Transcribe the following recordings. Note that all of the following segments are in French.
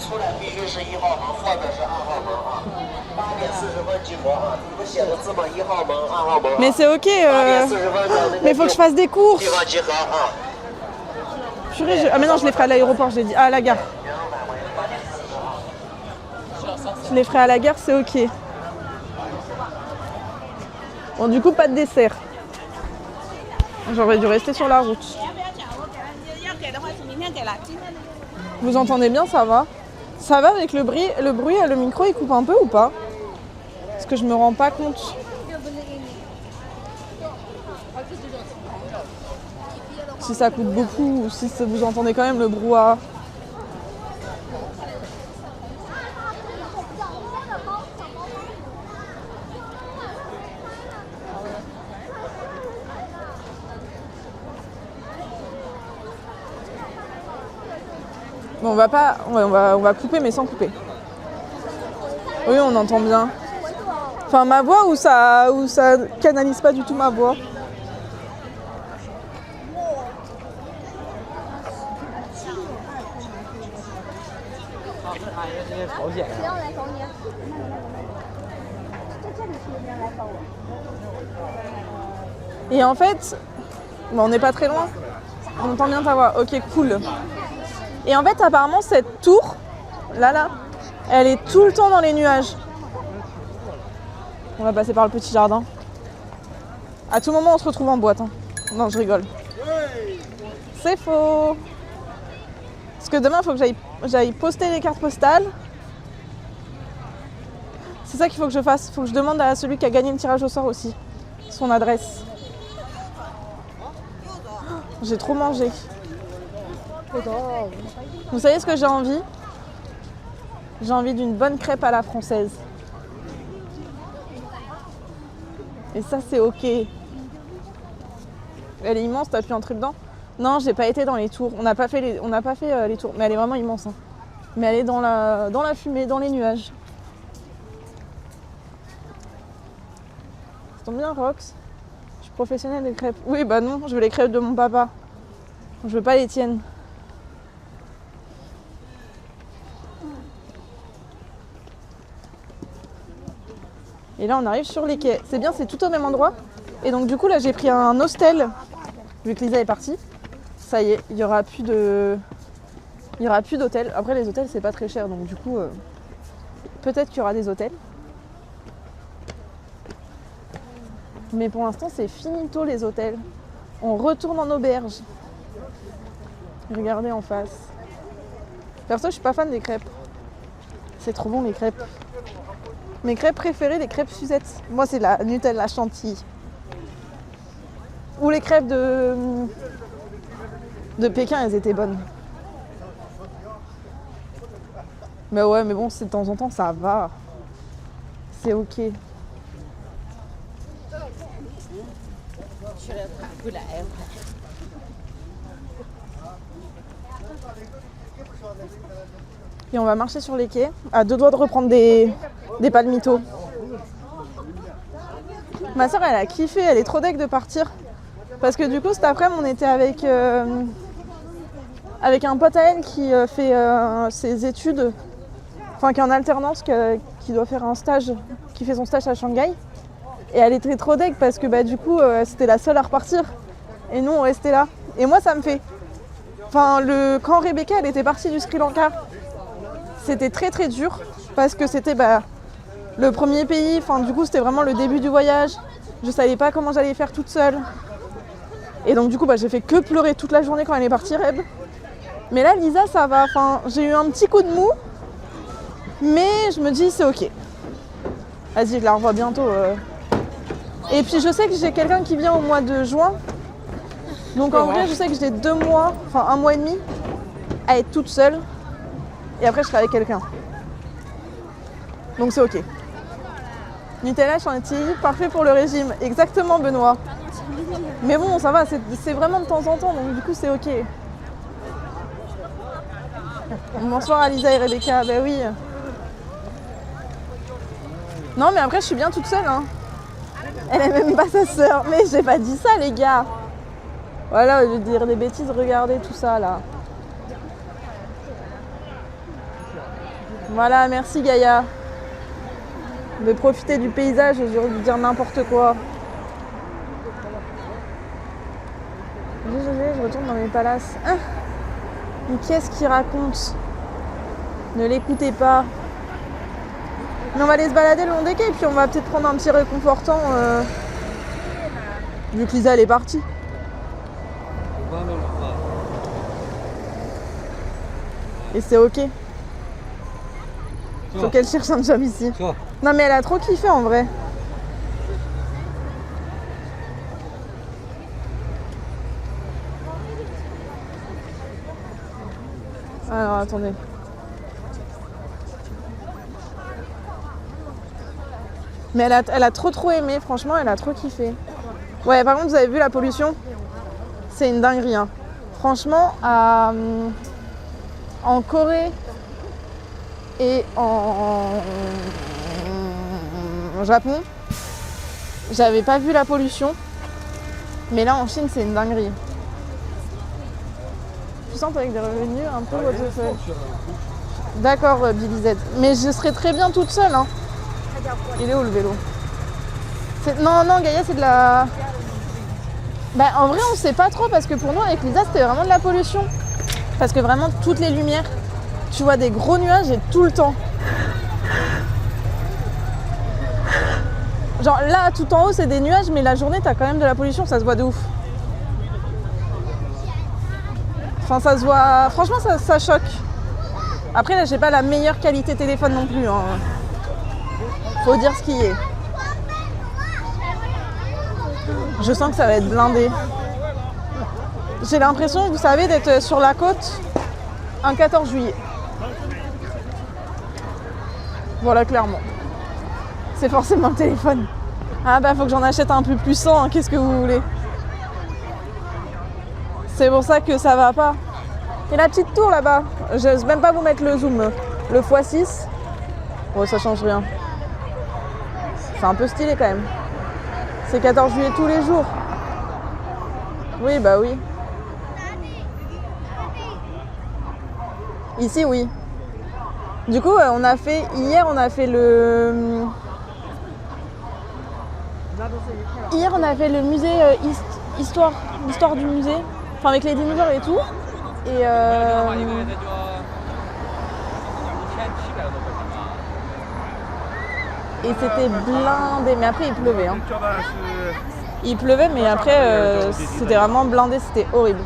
出来必须是1号门或者是2号门啊。8点40分集合啊！你们写的字嘛，1号门、2号门。Mais c'est ok. 8点40分的那个 Mais faut que je fasse des courses. 地方集合啊！ Purée, Ah mais non, je les ferai à l'aéroport, je l'ai dit. Ah, à la gare. Je les ferai à la gare, c'est ok. Bon, du coup, pas de dessert. J'aurais dû rester sur la route. Vous entendez bien, ça va? Ça va avec le bruit, le micro il coupe un peu ou pas? Parce que je me rends pas compte. Si ça coupe beaucoup ou si vous entendez quand même le brouhaha. Bon, on va pas, ouais, on va couper mais sans couper. Oui, on entend bien. Enfin, ma voix ou ça canalise pas du tout ma voix. Et en fait, bon, on n'est pas très loin. On entend bien ta voix. Ok, cool. Et en fait, apparemment, cette tour, là, elle est tout le temps dans les nuages. On va passer par le petit jardin. À tout moment, on se retrouve en boîte. Hein. Non, je rigole. C'est faux. Parce que demain, il faut que j'aille poster les cartes postales. C'est ça qu'il faut que je fasse. Il faut que je demande à celui qui a gagné le tirage au sort aussi son adresse. J'ai trop mangé. Vous savez ce que j'ai envie? J'ai envie d'une bonne crêpe à la française. Et ça, c'est ok. Elle est immense, t'as pu entrer dedans? Non, j'ai pas été dans les tours. On n'a pas fait les tours. Mais elle est vraiment immense. Hein. Mais elle est dans la fumée, dans les nuages. Ça tombe bien, Rox. Je suis professionnelle des crêpes. Oui, bah non, je veux les crêpes de mon papa. Je veux pas les tiennes. Et là, on arrive sur les quais. C'est bien, c'est tout au même endroit. Et donc, du coup, là, j'ai pris un hostel. Vu que Lisa est partie. Ça y est, il n'y aura plus d'hôtel. Après, les hôtels, c'est pas très cher. Donc, du coup, peut-être qu'il y aura des hôtels. Mais pour l'instant, c'est finito, les hôtels. On retourne en auberge. Regardez en face. Perso, je suis pas fan des crêpes. C'est trop bon, les crêpes. Mes crêpes préférées, les crêpes Suzette. Moi, c'est la Nutella chantilly. Ou les crêpes de Pékin, elles étaient bonnes. Mais ouais, mais bon, c'est de temps en temps, ça va. C'est ok. Et on va marcher sur les quais, à 2 doigts de reprendre des palmitos. Ma soeur, elle a kiffé, elle est trop deg de partir. Parce que du coup, cet après-midi, on était avec un pote à elle qui fait ses études, enfin qui est en alternance, qui doit faire un stage, qui fait son stage à Shanghai. Et elle était trop deg parce que du coup, c'était la seule à repartir. Et nous, on restait là. Et moi, ça me fait... Enfin, quand Rebecca, elle était partie du Sri Lanka, c'était très très dur parce que c'était le premier pays. Enfin, du coup, c'était vraiment le début du voyage. Je savais pas comment j'allais faire toute seule. Et donc, du coup, j'ai fait que pleurer toute la journée quand elle est partie, Reb. Mais là, Lisa, ça va. Enfin, j'ai eu un petit coup de mou. Mais je me dis, c'est ok. Vas-y, je la revois bientôt. Et puis, je sais que j'ai quelqu'un qui vient au mois de juin. Donc, en vrai, je sais que j'ai 2 mois, enfin 1 mois et demi à être toute seule. Et après, je serai avec quelqu'un. Donc, c'est ok. Nutella chantilly, parfait pour le régime. Exactement, Benoît. Mais bon, ça va, c'est vraiment de temps en temps, donc du coup, c'est ok. Bonsoir à Lisa et Rebecca, ben oui. Non, mais après, je suis bien toute seule. Hein. Elle est même pas sa sœur. Mais j'ai pas dit ça, les gars. Voilà, je veux dire des bêtises, regardez tout ça, là. Voilà, merci Gaïa. De profiter du paysage, j'aurais dû dire n'importe quoi. Je retourne dans mes palaces. Ah, mais qu'est-ce qu'il raconte? Ne l'écoutez pas. Mais on va aller se balader le long des quais et puis on va peut-être prendre un petit réconfortant vu que Lisa elle est partie. Et c'est ok. Faut qu'elle cherche un job ici. Non mais elle a trop kiffé en vrai. Alors attendez. Mais elle a trop aimé, franchement elle a trop kiffé. Ouais par contre vous avez vu la pollution? C'est une dinguerie hein. Franchement en Corée et en Japon, j'avais pas vu la pollution. Mais là en Chine c'est une dinguerie. Puissante avec des revenus un peu what the fuck. D'accord Billy Z. Mais je serais très bien toute seule hein. Il est où le vélo? Non Gaïa c'est de la... Bah en vrai on sait pas trop parce que pour nous avec Lisa c'était vraiment de la pollution. Parce que vraiment toutes les lumières, tu vois des gros nuages et tout le temps. Genre là tout en haut c'est des nuages mais la journée t'as quand même de la pollution, ça se voit de ouf. Enfin ça se voit, franchement ça choque. Après là j'ai pas la meilleure qualité téléphone non plus hein. Faut dire ce qui est. Je sens que ça va être blindé. J'ai l'impression, vous savez, d'être sur la côte un 14 juillet. Voilà, clairement. C'est forcément le téléphone. Ah bah faut que j'en achète un peu puissant, hein. Qu'est-ce que vous voulez? C'est pour ça que ça va pas. Et la petite tour là-bas, je n'ose même pas vous mettre le zoom. Le x6, oh ça change rien. C'est un peu stylé quand même. C'est 14 juillet tous les jours. Oui, bah oui. Ici, oui. Du coup, on a fait... Hier, on a fait le... Hier, on a fait le musée Histoire du musée. Enfin, avec les dinosaures et tout. Et c'était blindé, mais après il pleuvait. Hein. Il pleuvait, mais après c'était vraiment blindé, c'était horrible.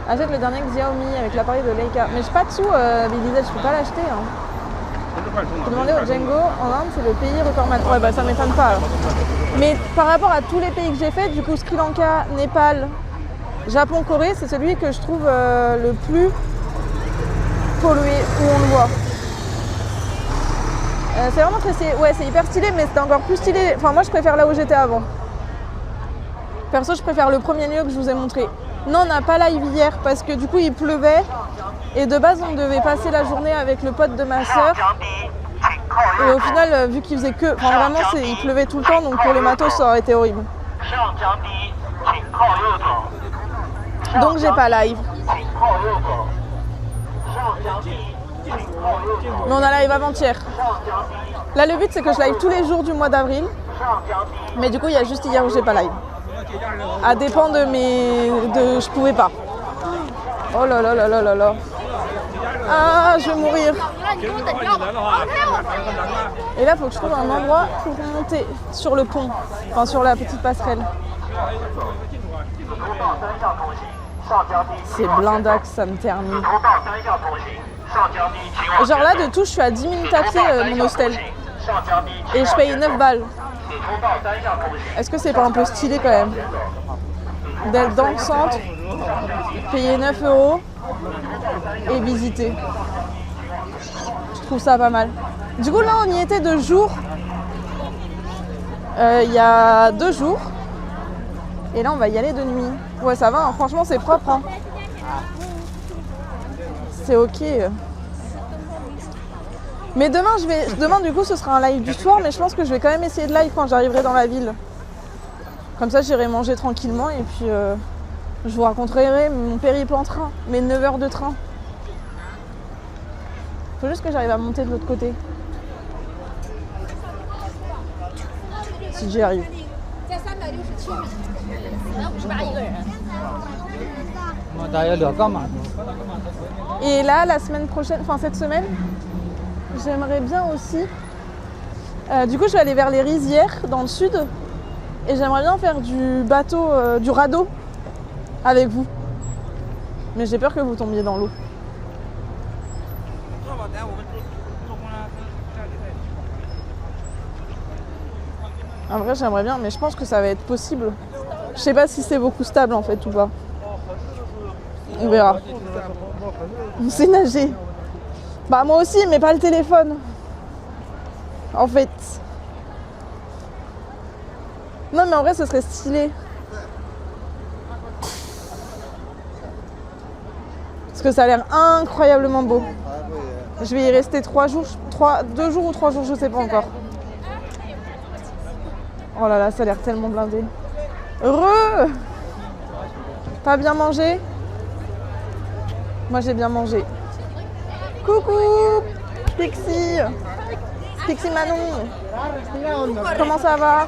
Achète le dernier Xiaomi avec l'appareil de Leica. Mais j'ai pas de sous, Billy Z, je peux pas l'acheter. Hein. J'ai demandé au Django, en Inde, c'est le pays recordman. Ouais, bah ça m'étonne pas. Alors. Mais par rapport à tous les pays que j'ai fait, du coup Sri Lanka, Népal, Japon, Corée, c'est celui que je trouve le plus pollué, où on le voit. C'est vraiment très stylé. Ouais, c'est hyper stylé, mais c'était encore plus stylé. Enfin, moi, je préfère là où j'étais avant. Perso, je préfère le premier lieu que je vous ai montré. Non, on n'a pas live hier parce que du coup, il pleuvait. Et de base, on devait passer la journée avec le pote de ma soeur. Et au final, vu qu'il faisait que... Enfin, vraiment, il pleuvait tout le temps, donc pour le matos, ça aurait été horrible. Donc, j'ai pas live. Mais on a live avant-hier. Là le but c'est que je live tous les jours du mois d'avril. Mais du coup il y a juste hier où j'ai pas live. À dépend de je pouvais pas. Oh là là là là là là. Ah je vais mourir. Et là faut que je trouve un endroit pour monter sur le pont. Enfin sur la petite passerelle. C'est blindax, ça me termine. Genre là de tout je suis à 10 minutes à pied mon hostel. Et je paye 9 balles. Est-ce que c'est pas un peu stylé quand même d'être dans le centre, payer 9 € et visiter? Je trouve ça pas mal. Du coup là on y était 2 jours. Il y a 2 jours. Et là on va y aller de nuit. Ouais ça va, hein. Franchement c'est propre. Hein. C'est ok. Mais demain du coup ce sera un live du soir, mais je pense que je vais quand même essayer de live quand j'arriverai dans la ville. Comme ça j'irai manger tranquillement et puis je vous raconterai mon périple en train, mes 9 heures de train. Faut juste que j'arrive à monter de l'autre côté. Si j'y arrive. 在367米，158一个人。我们大约2个码头。 Et là, la semaine prochaine, enfin cette semaine, j'aimerais bien aussi. Du coup, je vais aller vers les rizières dans le sud. Et j'aimerais bien faire du bateau, du radeau avec vous. Mais j'ai peur que vous tombiez dans l'eau. En vrai, j'aimerais bien, mais je pense que ça va être possible. Je sais pas si c'est beaucoup stable en fait ou pas. On verra. On sait nager. Bah moi aussi, mais pas le téléphone. En fait. Non mais en vrai, ce serait stylé. Parce que ça a l'air incroyablement beau. Je vais y rester 2 jours ou 3 jours, je sais pas encore. Oh là là, ça a l'air tellement blindé. Heureux! T'as bien mangé? Moi j'ai bien mangé. Coucou! Pixie! Pixie Manon! Comment ça va?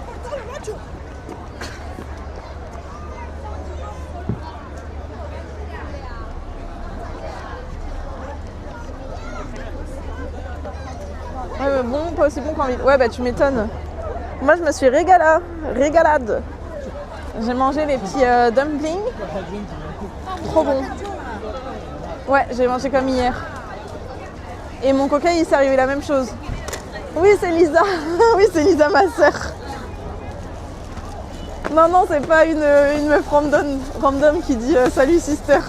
Ouais, bon, pas aussi bon qu'envie. Ouais, bah tu m'étonnes. Moi, je me suis régalade. J'ai mangé les petits dumplings. Trop bon. Ouais, j'ai mangé comme hier. Et mon coca, il s'est arrivé la même chose. Oui, c'est Lisa. Oui, c'est Lisa, ma sœur. Non, c'est pas une meuf random qui dit salut, sister.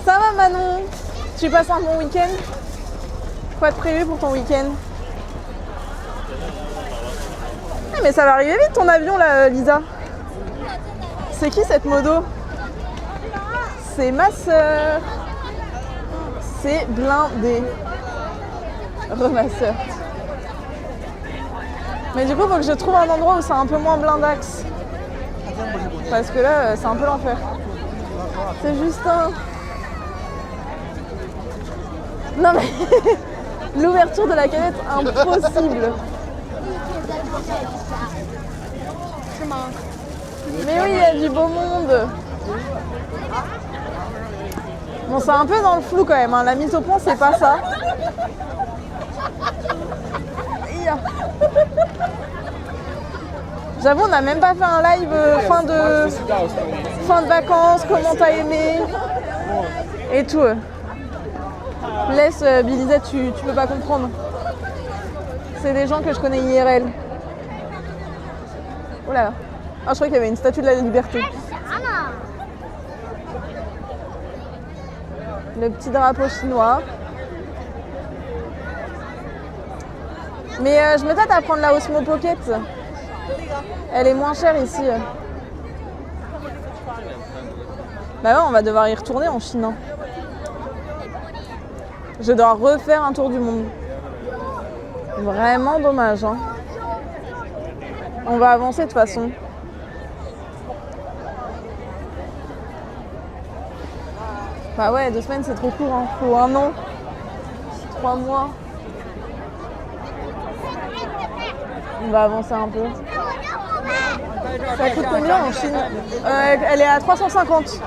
Ça va, Manon? Tu passes un bon week-end? Quoi de prévu pour ton week-end? Ah, mais ça va arriver vite ton avion là, Lisa. C'est qui cette modo? C'est ma sœur. C'est blindé. Ma sœur. Mais du coup, faut que je trouve un endroit où c'est un peu moins blindax. Parce que là, c'est un peu l'enfer. C'est juste un... Non mais... L'ouverture de la canette, impossible. Mais oui, il y a du beau monde. Bon, c'est un peu dans le flou quand même, hein. La mise au point, c'est pas ça. J'avoue, on n'a même pas fait un live fin de vacances, comment t'as aimé et tout. Laisse, Bilizette, tu peux pas comprendre. C'est des gens que je connais IRL. Oula. Ah, je croyais qu'il y avait une statue de la liberté. Le petit drapeau chinois. Mais je me tâte à prendre la Osmo Pocket. Elle est moins chère ici. Bah ouais, on va devoir y retourner en Chine. Hein. Je dois refaire un tour du monde. Vraiment dommage. Hein. On va avancer de toute façon. Bah ouais, 2 semaines c'est trop court. Hein. Faut 1 an. 3 mois. On va avancer un peu. Ça coûte combien en Chine? Elle est à 350.